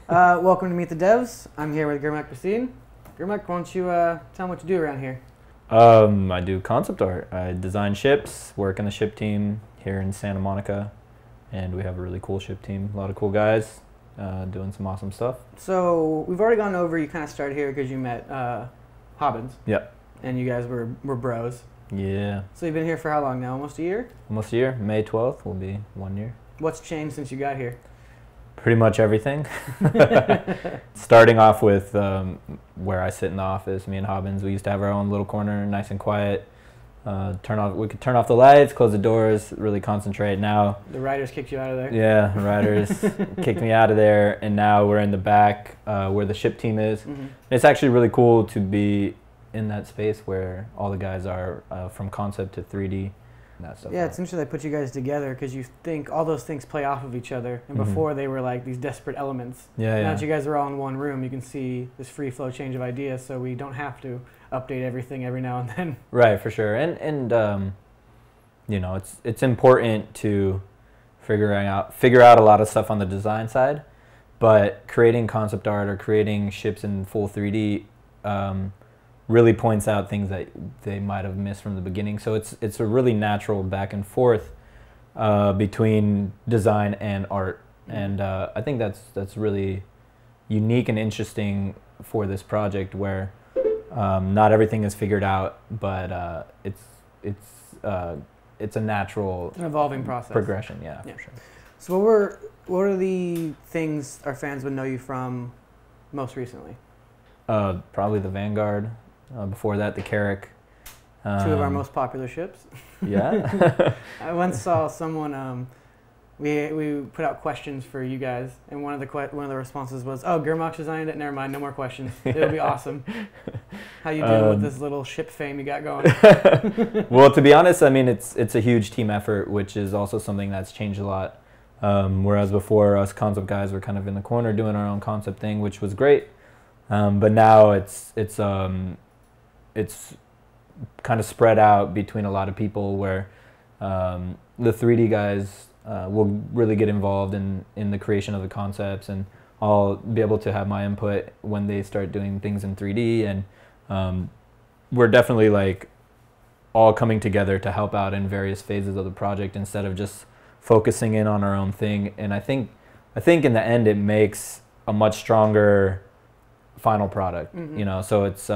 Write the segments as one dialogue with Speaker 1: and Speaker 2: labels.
Speaker 1: Welcome to Meet the Devs. I'm here with Gurmukh Bhasin. Gurmukh, why don't you tell them what you do around here?
Speaker 2: I do concept art. I design ships, work in the ship team here in Santa Monica, and we have a really cool ship team. A lot of cool guys doing some awesome stuff.
Speaker 1: So we've already gone over, you kind of started here because you met Hobbins.
Speaker 2: Yep.
Speaker 1: And you guys were bros.
Speaker 2: Yeah.
Speaker 1: So you've been here for how long now? Almost a year?
Speaker 2: Almost a year. May 12th will be 1 year.
Speaker 1: What's changed since you got here?
Speaker 2: Pretty much everything. Starting off with where I sit in the office, me and Hobbins, we used to have our own little corner, nice and quiet. We could turn off the lights, close the doors, really concentrate. Now
Speaker 1: the writers kicked you out of there?
Speaker 2: Yeah, the writers kicked me out of there, and now we're in the back where the ship team is.
Speaker 1: Mm-hmm.
Speaker 2: It's actually really cool to be in that space where all the guys are from concept to 3D and that stuff.
Speaker 1: Yeah, it's interesting they put you guys together because you think all those things play off of each other, and
Speaker 2: Mm-hmm.
Speaker 1: before they were like these desperate elements.
Speaker 2: Yeah,
Speaker 1: Now that you guys are all in one room, you can see this free flow change of ideas, so we don't have to update everything every now and then.
Speaker 2: Right, for sure. And you know, it's important to figure out a lot of stuff on the design side, but creating concept art or creating ships in full 3D really points out things that they might have missed from the beginning. So it's a really natural back and forth between design and art, and I think that's really unique and interesting for this project, where not everything is figured out, but it's a natural,
Speaker 1: an evolving process,
Speaker 2: progression. Yeah,
Speaker 1: yeah,
Speaker 2: for sure.
Speaker 1: So what are the things our fans would know you from most recently?
Speaker 2: Probably the Vanguard. Before that, the Carrack.
Speaker 1: Two of our most popular ships.
Speaker 2: Yeah.
Speaker 1: I once saw someone. We put out questions for you guys, and one of the responses was, "Oh, Gurmukh designed it. Never mind, no more questions. It'll be awesome." How you doing with this little ship fame you got going?
Speaker 2: Well, to be honest, I mean it's a huge team effort, which is also something that's changed a lot. Whereas before, us concept guys were kind of in the corner doing our own concept thing, which was great. But now it's kind of spread out between a lot of people, where the 3D guys will really get involved in the creation of the concepts, and I'll be able to have my input when they start doing things in 3D, and we're definitely like all coming together to help out in various phases of the project instead of just focusing in on our own thing. And I think in the end it makes a much stronger final product.
Speaker 1: Mm-hmm.
Speaker 2: You know, so it's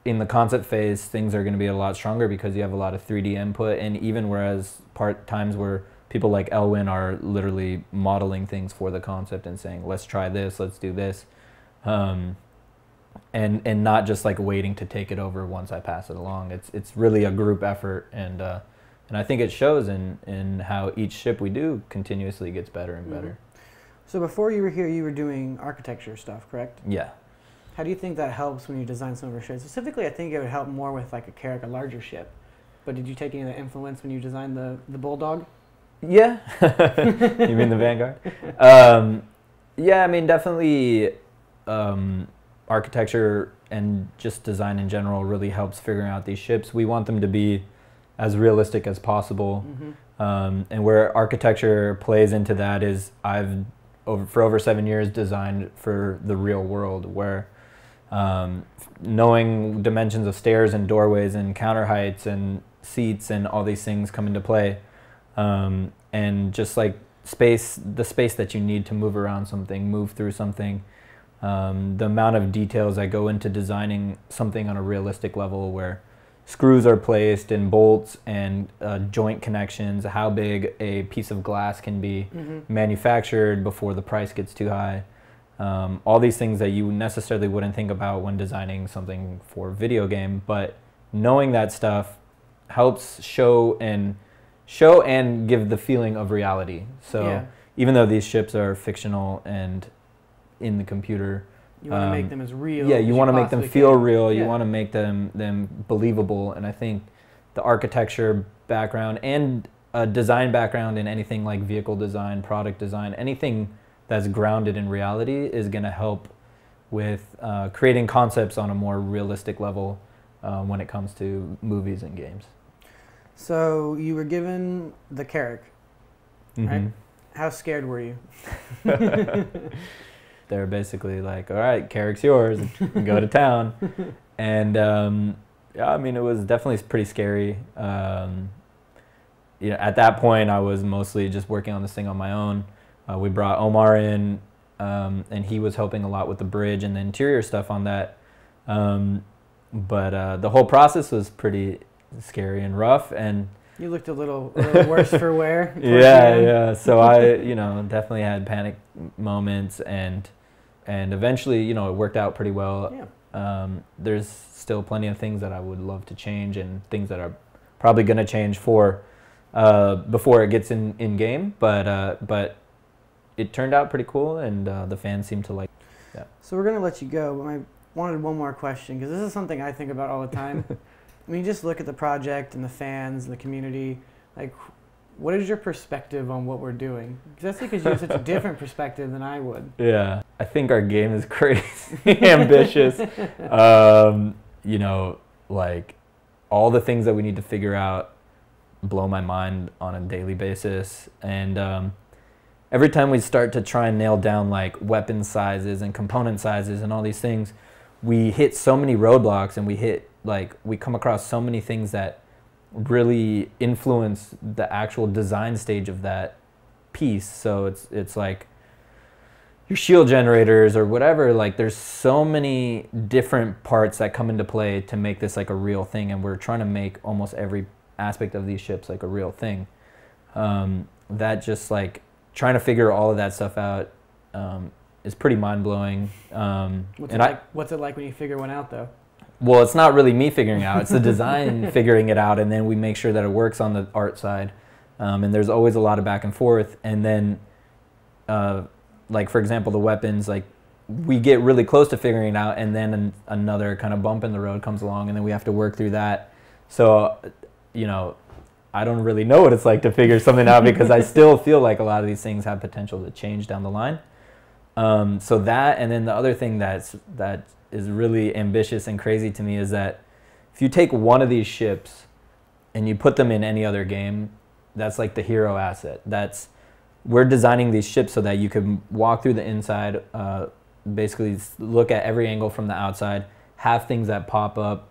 Speaker 2: in the concept phase, things are going to be a lot stronger because you have a lot of 3D input, and even whereas times where people like Elwin are literally modeling things for the concept and saying, let's try this, let's do this, and not just like waiting to take it over once I pass it along. It's really a group effort, and I think it shows in how each ship we do continuously gets better and better.
Speaker 1: So before you were here, you were doing architecture stuff, correct?
Speaker 2: Yeah.
Speaker 1: How do you think that helps when you design some of your ships? Specifically, I think it would help more with like a Carrack, a larger ship. But did you take any of that influence when you designed the Bulldog?
Speaker 2: Yeah. You mean the Vanguard? Yeah, I mean, definitely architecture and just design in general really helps figuring out these ships. We want them to be as realistic as possible.
Speaker 1: Mm-hmm.
Speaker 2: And where architecture plays into that is for over 7 years designed for the real world, where knowing dimensions of stairs and doorways and counter heights and seats and all these things come into play, and just like the space that you need to move around something, move through something, the amount of details that go into designing something on a realistic level, where screws are placed and bolts and joint connections, how big a piece of glass can be manufactured before the price gets too high. All these things that you necessarily wouldn't think about when designing something for a video game, but knowing that stuff helps show and give the feeling of reality. So
Speaker 1: yeah.
Speaker 2: Even though these ships are fictional and in the computer,
Speaker 1: you want to make them as real.
Speaker 2: Yeah, you want to make them feel real.
Speaker 1: Yeah.
Speaker 2: You want to make them believable. And I think the architecture background and a design background in anything like vehicle design, product design, anything that's grounded in reality is going to help with creating concepts on a more realistic level when it comes to movies and games.
Speaker 1: So you were given the Carrack, right? How scared were you?
Speaker 2: They're basically like, all right, Carrick's yours, go to town. And yeah, I mean, it was definitely pretty scary. You know, at that point, I was mostly just working on this thing on my own. We brought Omar in, and he was helping a lot with the bridge and the interior stuff on that. But the whole process was pretty scary and rough. And
Speaker 1: you looked a little worse for wear.
Speaker 2: Yeah. So I, you know, definitely had panic moments, and eventually, you know, it worked out pretty well.
Speaker 1: Yeah.
Speaker 2: There's still plenty of things that I would love to change, and things that are probably going to change for before it gets in game. But it turned out pretty cool, and the fans seem to like. Yeah.
Speaker 1: So we're gonna let you go, but I wanted one more question, because this is something I think about all the time. I mean, just look at the project and the fans and the community. Like, what is your perspective on what we're doing? Because you have such a different perspective than I would.
Speaker 2: Yeah, I think our game is crazy ambitious. You know, like, all the things that we need to figure out blow my mind on a daily basis. And every time we start to try and nail down, like, weapon sizes and component sizes and all these things, we hit so many roadblocks, and we come across so many things that really influence the actual design stage of that piece. So it's like your shield generators or whatever, like, there's so many different parts that come into play to make this like a real thing, and we're trying to make almost every aspect of these ships like a real thing. That just, like, trying to figure all of that stuff out is pretty mind-blowing.
Speaker 1: What's it like when you figure one out, though?
Speaker 2: Well, it's not really me figuring out. It's the design figuring it out, and then we make sure that it works on the art side. And there's always a lot of back and forth. And then, like, for example, the weapons, like, we get really close to figuring it out, and then another kind of bump in the road comes along, and then we have to work through that. So, you know, I don't really know what it's like to figure something out, because I still feel like a lot of these things have potential to change down the line. So that, and then the other thing that is really ambitious and crazy to me is that if you take one of these ships and you put them in any other game, that's like the hero asset. We're designing these ships so that you can walk through the inside, basically look at every angle from the outside, have things that pop up,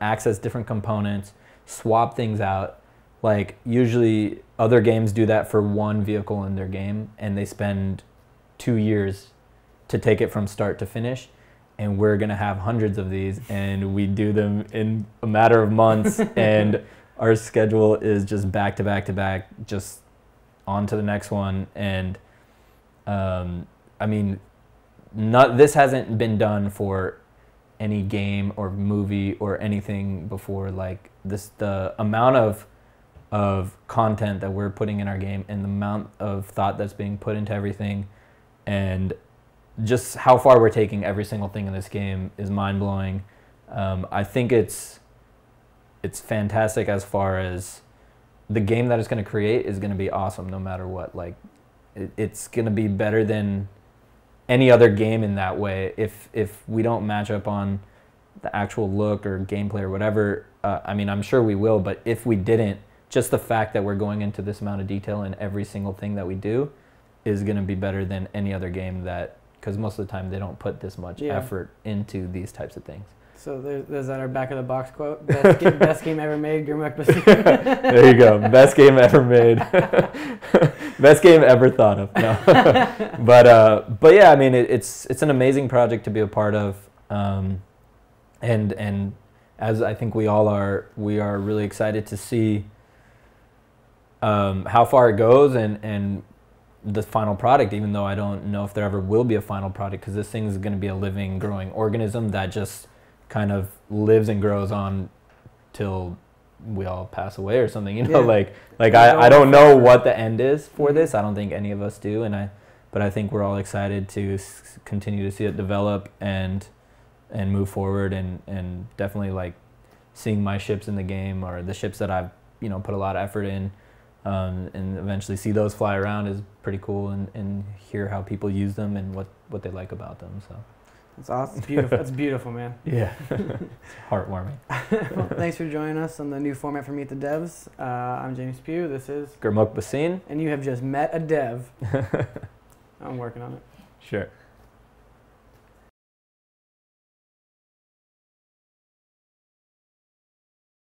Speaker 2: access different components, swap things out. Like, usually other games do that for one vehicle in their game, and they spend 2 years to take it from start to finish. And we're going to have hundreds of these, and we do them in a matter of months, and our schedule is just back to back to back, just on to the next one. And I mean, this hasn't been done for any game or movie or anything before. Like, the amount of content that we're putting in our game, and the amount of thought that's being put into everything, and just how far we're taking every single thing in this game is mind-blowing. I think it's fantastic as far as the game that it's going to create is going to be awesome no matter what. Like, it's going to be better than any other game in that way. If we don't match up on the actual look or gameplay or whatever, I mean, I'm sure we will, but if we didn't, just the fact that we're going into this amount of detail in every single thing that we do is going to be better than any other game because most of the time they don't put this much effort into these types of things. So
Speaker 1: there's that our back of the box quote: best game ever made, Gurmukh Bhasin.
Speaker 2: There you go, best game ever made, best game ever thought of. No, but yeah, I mean, it's an amazing project to be a part of, and as I think we all are, we are really excited to see how far it goes and the final product, even though I don't know if there ever will be a final product, because this thing is going to be a living, growing organism that just kind of lives and grows on till we all pass away or something, you know. Like I don't know what the end is for this. I don't think any of us do, but I think we're all excited to continue to see it develop and move forward, and definitely, like, seeing my ships in the game, or the ships that I've, you know, put a lot of effort in, and eventually see those fly around is pretty cool, and hear how people use them and what they like about them. So
Speaker 1: It's awesome. It's beautiful. That's beautiful, man.
Speaker 2: Yeah. It's heartwarming.
Speaker 1: Well, thanks for joining us on the new format for Meet the Devs. I'm James Pugh. This is
Speaker 2: Gurmukh Bhasin.
Speaker 1: And you have just met a dev. I'm working on it.
Speaker 2: Sure.